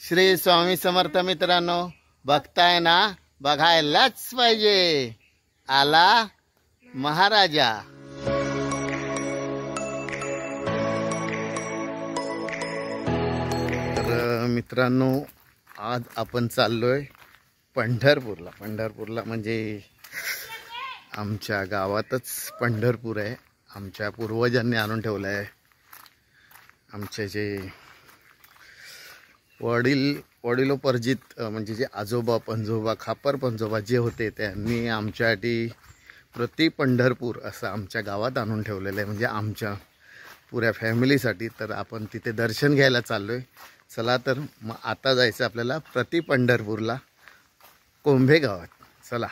श्री स्वामी समर्थ मित्रांनो, बघताय ना, बघायलाच पाहिजे. आला महाराजा. तर मित्रांनो, आज आपण चाललोय पंढरपूरला. पंढरपूरला म्हणजे आमच्या गावातच पंढरपूर आहे. आमच्या पूर्वजांनी आणून ठेवलं आहे. आमचे जे वडिलोपर्जित म्हणजे जे आजोबा पंजोबा खापर पंजोबा जे होते त्यांनी आमच्यासाठी प्रति पंढरपूर असं आमच्या गावात आणून ठेवलेलं आहे, म्हणजे आमच्या पुऱ्या फॅमिलीसाठी. तर आपण तिथे दर्शन घ्यायला चाललो आहे. चला तर मग आता जायचं आपल्याला प्रति पंढरपूरला, कोंभे गावात. चला.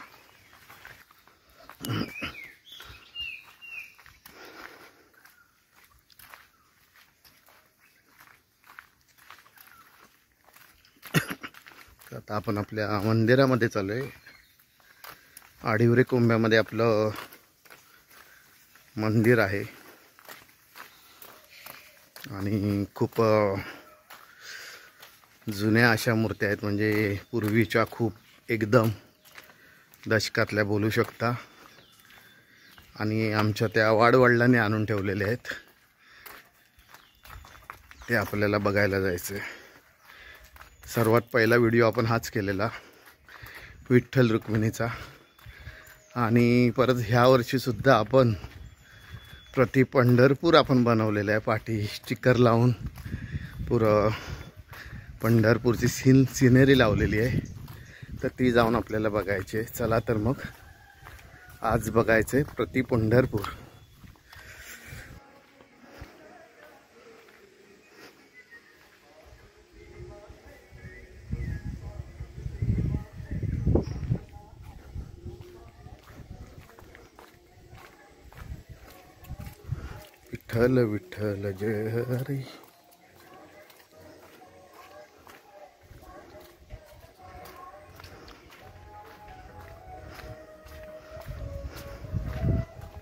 आता आपण आपल्या मंदिरामध्ये चालू आहे. आडिवरे कोंभ्यामध्ये आपलं मंदिर आहे आणि खूप जुन्या अशा मूर्त्या आहेत, म्हणजे पूर्वीच्या खूप एकदम दशकातल्या बोलू शकता. आणि आमच्या त्या वाडवडिलांनी आणून ठेवलेले आहेत. ते आपल्याला बघायला जायचं आहे. सर्वात पहिला व्हिडिओ आपण हाच केलेला विठ्ठल रुक्मिणीचा. आणि परत ह्या वर्षीसुद्धा आपण प्रति पंढरपूर आपण बनवलेलं आहे. पाठी स्टिकर लावून पुरं पंढरपूरची सिनेरी लावलेली आहे. तर ती जाऊन आपल्याला बघायची आहे. चला तर मग आज बघायचं आहे प्रति पंढरपूर. विठ्ठल विठ्ठल जय हरी.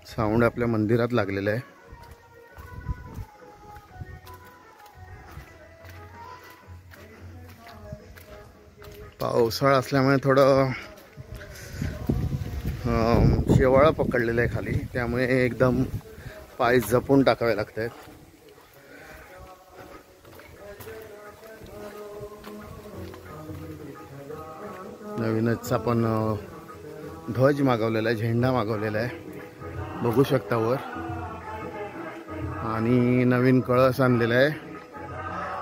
साऊंड आपल्या मंदिरात लागलेला आहे. पावसाळा असल्यामुळे थोडं शेवाळा पकडलेला आहे खाली, त्यामुळे एकदम पाय जपून टाकावे लागत आहेत. नवीनच आपण ध्वज मागवलेला आहे, झेंडा मागवलेला आहे, बघू शकता वर. आणि नवीन कळस आणलेला आहे,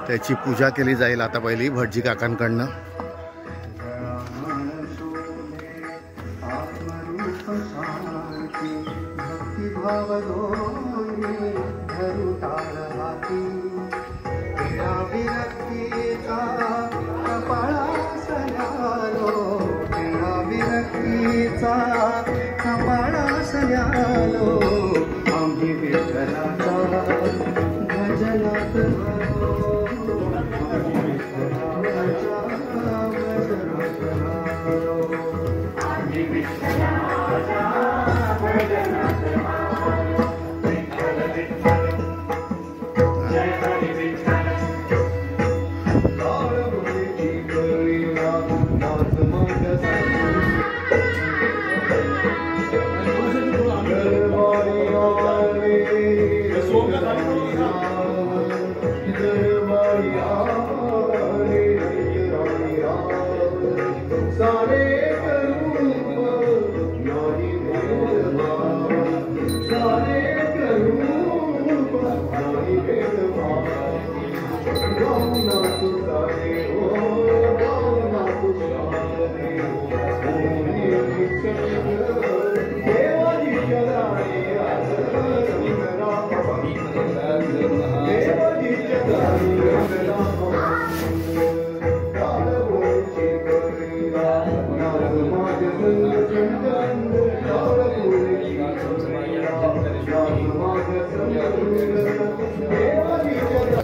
त्याची पूजा केली जाईल आता पहिली भटजी काकांकडनं. आम्ही विठ्ठलाचा भजनात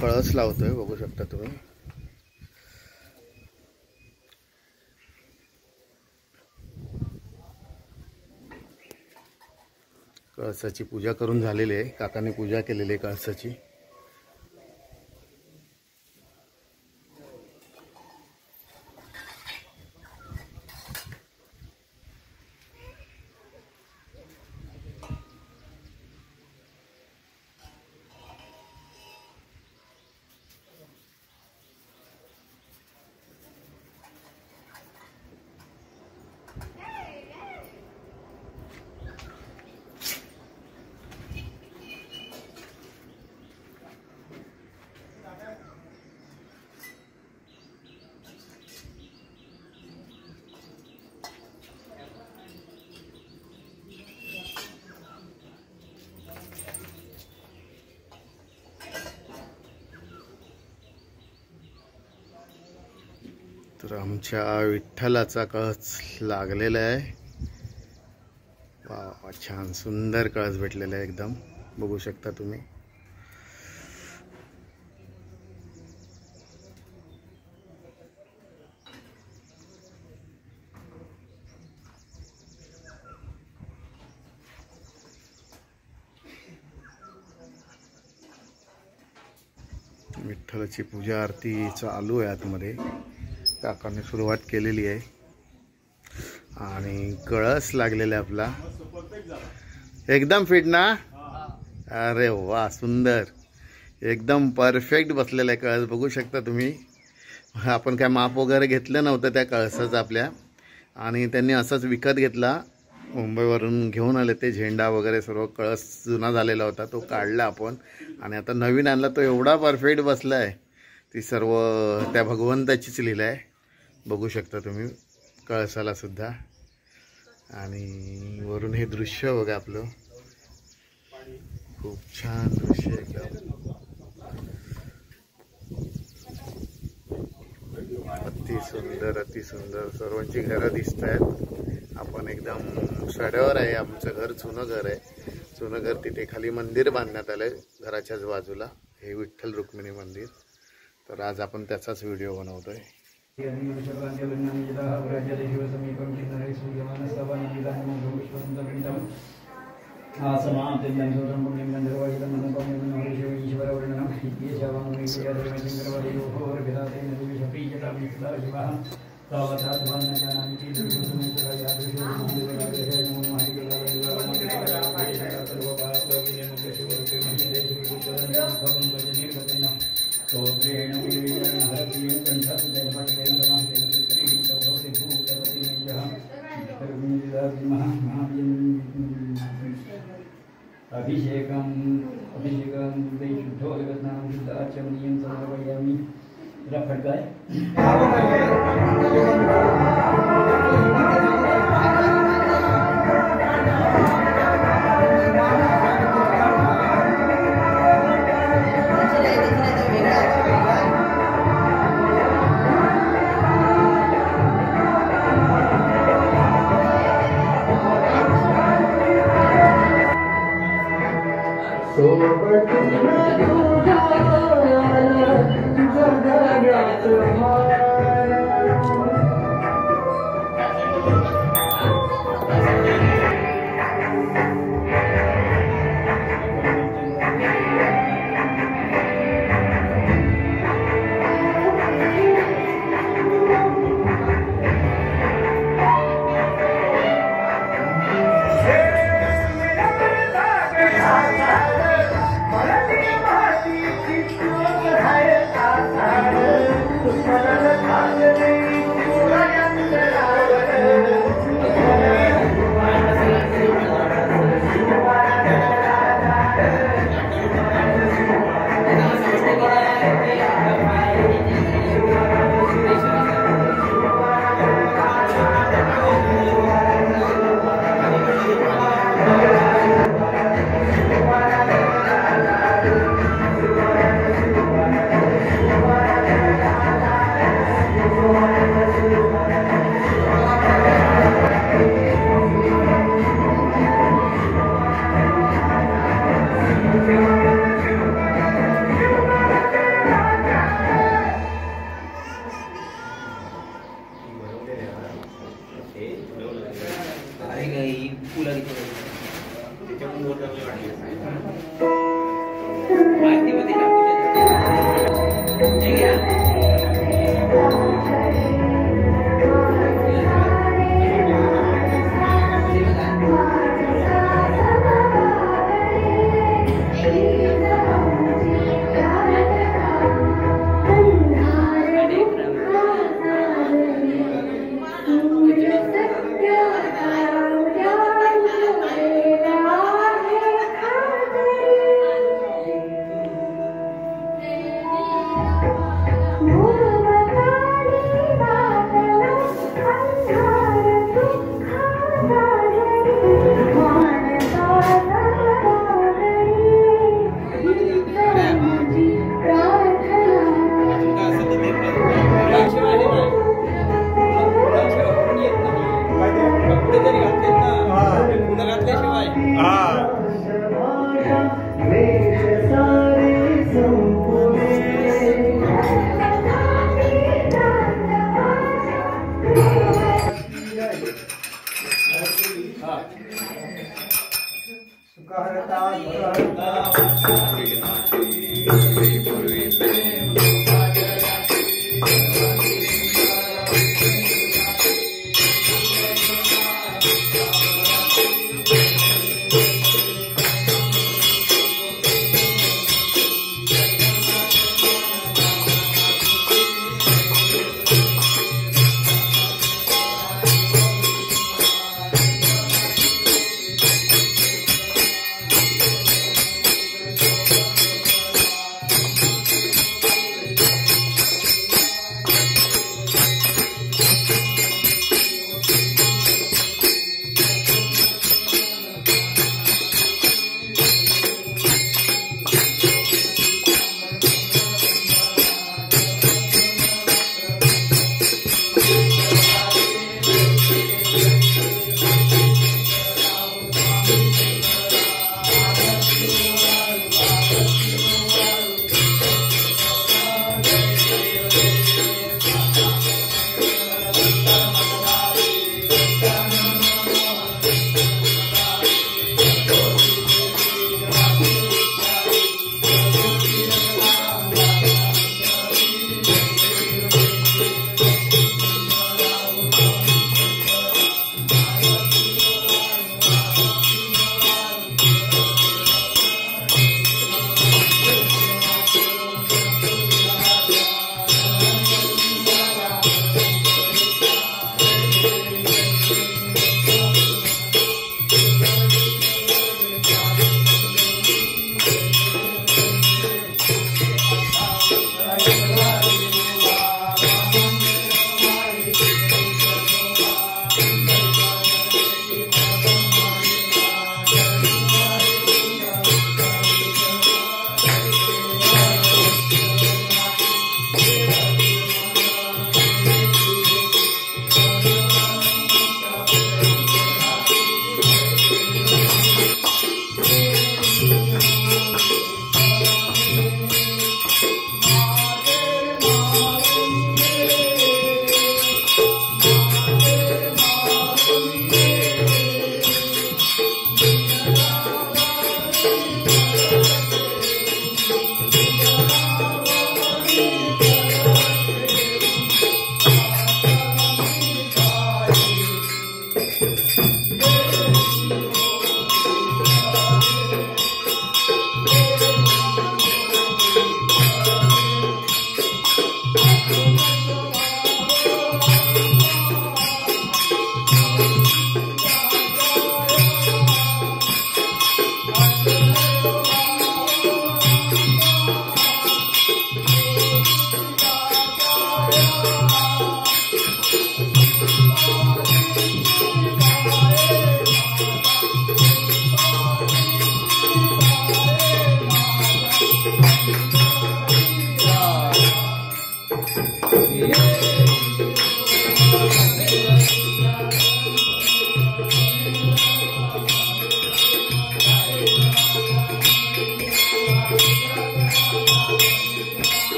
कळस लावतोय, बघू शकता तुम्ही. कळसाची पूजा करून झालेली आहे. काकांनी पूजा केलेली आहे कळसाची. तर आमच्या विठ्ठलाचा कळस लागलेला आहे. वा वा, छान सुंदर कळस भेटलेला आहे एकदम, बघू शकता तुम्ही. विठ्ठलाची पूजा आरती चालू आहे आतमध्ये, काकांनी सुरुवात केलेली आहे. आणि कळस लागलेला आहे आपला, एकदम फिट ना. अरे वा, सुंदर, एकदम परफेक्ट बसलेला आहे कळस, बघू शकता तुम्ही. आपण काय माप वगैरे घेतलं नव्हतं त्या कळसाचं आपल्या, आणि त्यांनी असाच विकत घेतला, मुंबईवरून घेऊन आले ते. झेंडा वगैरे सर्व, कळस जुना झालेला होता तो काढला आपण, आणि आता नवीन आणला. तो एवढा परफेक्ट बसला आहे, ती सर्व त्या भगवंताचीच लीला आहे, बघू शकता तुम्ही कळसाला सुद्धा. आणि वरून हे दृश्य बघा आपलं, खूप छान दृश्य एकदम. अतिसुंदर, अतिसुंदर. सर्वांची घरं दिसत आहेत. आपण एकदम सड्यावर आहे. आमचं घर जुनं घर आहे. जुनं घर, तिथे खाली मंदिर बांधण्यात आलंय घराच्याच बाजूला, हे विठ्ठल रुक्मिणी मंदिर. तर आज आपण त्याचाच व्हिडिओ बनवतोय. अभिषेकं शुद्धो स्नानं शुद्ध आचमनीयं समर्पयामि. रफड़गाय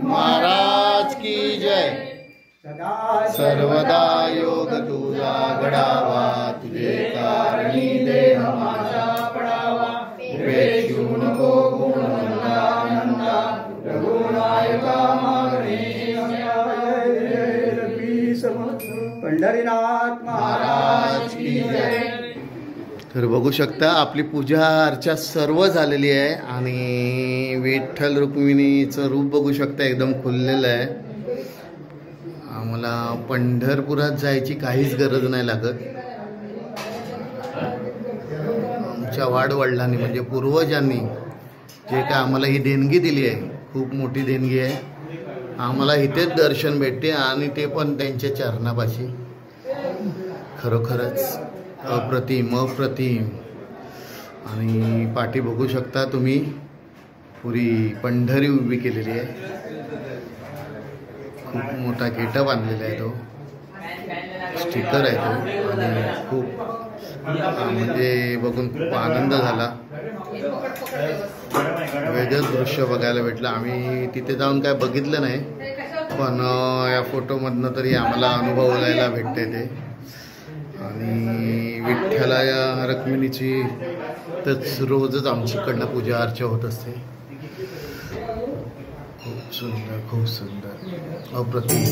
महाराज की जय. सर्वदा योग तुझा घडावा, तुझे कारणी देह माझा पडावा. उपेक्षू नको गुणवंतानंदा, रघुनायका मागणे पंढरीनाथ महाराज की जय. तर बघू शकता आपली पूजा अर्चा सर्व झालेली आहे आणि विठ्ठल रुक्मिणीचं रूप बघू शकता एकदम खुललेलं आहे. आम्हाला पंढरपुरात जायची काहीच गरज नाही लागत. आमच्या वाडवडिलांनी म्हणजे पूर्वजांनी जे काय आम्हाला ही देणगी दिली आहे, खूप मोठी देणगी आहे. आम्हाला इथेच दर्शन भेटते आणि ते पण त्यांच्या चरणापाशी. खरोखरच अप्रतिम अप्रतिम. आणि पाठी बघू शकता तुम्ही पुरी पंढरी उभी केलेली आहे. खूप मोठा गेटअप आणलेला आहे, तो स्टिकर आहे तो. आणि खूप म्हणजे बघून खूप आनंद झाला. वेगळंच दृश्य बघायला भेटलं. आम्ही तिथे जाऊन काय बघितलं नाही, पण या फोटोमधनं तरी आम्हाला अनुभवायला भेटते ते. आणि विठ्ठला या रुक्मिणीची तर रोजच आमच्याकडनं पूजा अर्चा होत असते. खूप सुंदर, खूप सुंदर, अप्रतिम.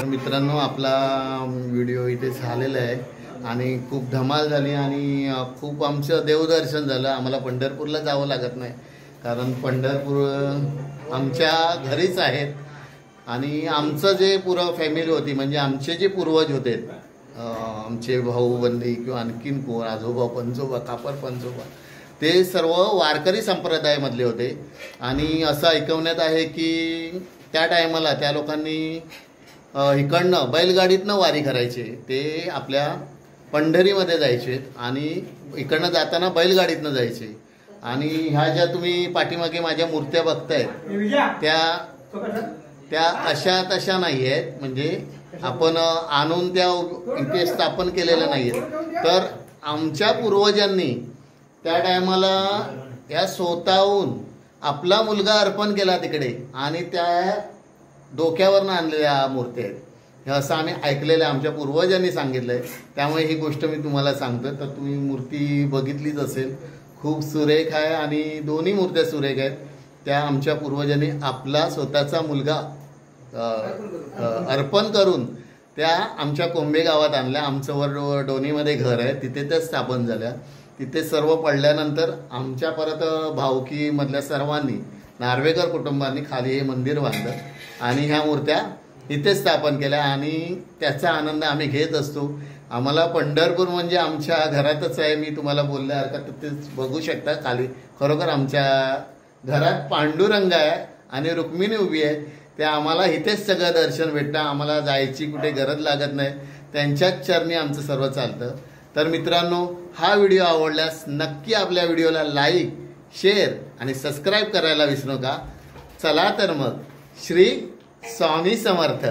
मित्रांनो, आपला व्हिडिओ इथे झालेला आहे आणि खूप धमाल झाली आणि खूप आमचं देवदर्शन झालं. आम्हाला पंढरपूरला जावं लागत नाही, कारण पंढरपूर आमच्या घरीच आहेत. आणि आमचं जे पुरं फॅमिली होती, म्हणजे आमचे जे पूर्वज होते, आमचे भाऊ बंदी किंवा आणखीन कोण, आजोबा पंजोबा, कापर पंजोबा, ते सर्व वारकरी संप्रदायामधले होते. आणि असं ऐकवण्यात आहे की त्या टायमाला त्या लोकांनी इकडनं बैलगाडीतनं वारी करायचे. ते आपल्या पंढरीमध्ये जायचे आणि इकडनं जाताना बैलगाडीतनं जायचे. आणि ह्या ज्या तुम्ही पाठीमागे माझ्या मूर्त्या बघताय त्या अशा तशा नाही आहेत, म्हणजे आपण आणून त्या इथे स्थापन केलेल्या नाही आहेत. तर आमच्या पूर्वजांनी त्या टायमाला या स्वतःहून आपला मुलगा अर्पण केला तिकडे आणि त्या डोक्यावरनं आणलेल्या मूर्ती आहेत, हे असं आम्ही ऐकलेलं आहे, आमच्या पूर्वजांनी सांगितलं आहे. त्यामुळे ही गोष्ट मी तुम्हाला सांगतो. तर तुम्ही मूर्ती बघितलीच असेल, खूप सुरेख आहे आणि दोन्ही मूर्त्या सुरेख आहेत. त्या आमच्या पूर्वजांनी आपला स्वतःचा मुलगा अर्पण करून त्या आमच्या कोंबे गावात आणल्या. आमचं वर डोनीमध्ये घर आहे, तिथे त्या स्थापन झाल्या. तिथे सर्व पडल्यानंतर आमच्या परत भावकीमधल्या सर्वांनी, नार्वेकर कुटुंबांनी खाली हे मंदिर बांधलं आणि ह्या मूर्त्या इथे स्थापन केल्या आणि त्याचा आनंद आम्ही घेत असतो. आम्हाला पंढरपूर म्हणजे आमच्या घरातच आहे. मी तुम्हाला बोलल्यासारखं ते बघू शकता खाली, खरोखर आमच्या घरात पांडुरंग आहे आणि रुक्मिणी उभी आहे. ते आम्हाला इथेच सगळं दर्शन भेटतं, आम्हाला जायची कुठे गरज लागत नाही, त्यांच्याच चरणी आमचं सर्व चालतं. तर मित्रांनो, हा व्हिडिओ आवडल्यास नक्की आपल्या व्हिडिओला लाईक, शेअर आणि सबस्क्राईब करायला विसरू नका. चला तर मग, श्री स्वामी समर्थ.